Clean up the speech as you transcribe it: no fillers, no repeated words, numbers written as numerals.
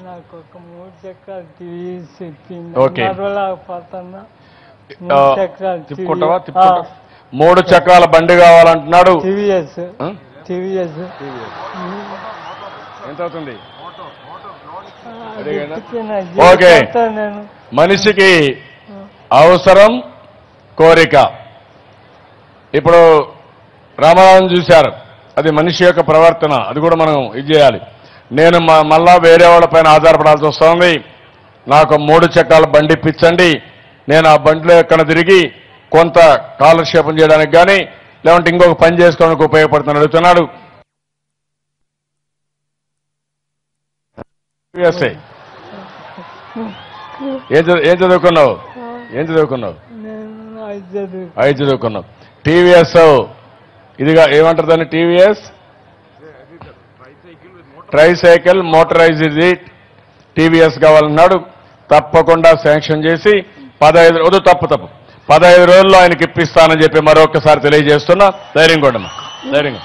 నాకు ఒక 3 చక్రాలు తీసి ఓకే. పోతున్నా తిప్పుకుంటావా? 3 చక్రాల బండి కావాలంటున్నాడు. టీవీఎస్ ఎంత అవుతుంది? ఓకే. మనిషికి అవసరం కోరిక. ఇప్పుడు రామారావు చూశారు, అది మనిషి యొక్క ప్రవర్తన, అది కూడా మనం ఇది చేయాలి. నేను మళ్ళా వేరే వాళ్ళపైన ఆధారపడాల్సి వస్తుంది. నాకు 3 చక్రాల బండి ఇప్పించండి, నేను ఆ బండిలో ఎక్కడ తిరిగి కొంత కాలక్షేపం చేయడానికి కానీ లేదంటే ఇంకొక పని చేసుకోవడానికి ఉపయోగపడుతుందని అడుగుతున్నాడు. ఏం చదువుకున్నావు? 5 చదువుకున్నావు. టీవీఎస్ ఇదిగా ఏమంటారు దాన్ని? టీవీఎస్ ట్రైసైకిల్ మోటరైజ్డ్ టీవీఎస్ కావాలన్నాడు. తప్పకుండా శాంక్షన్ చేసి 15 రోజుల్లో ఆయనకి ఇప్పిస్తానని చెప్పి మరొకసారి తెలియజేస్తున్నా. ధైర్యం కూడా ధైర్యంగా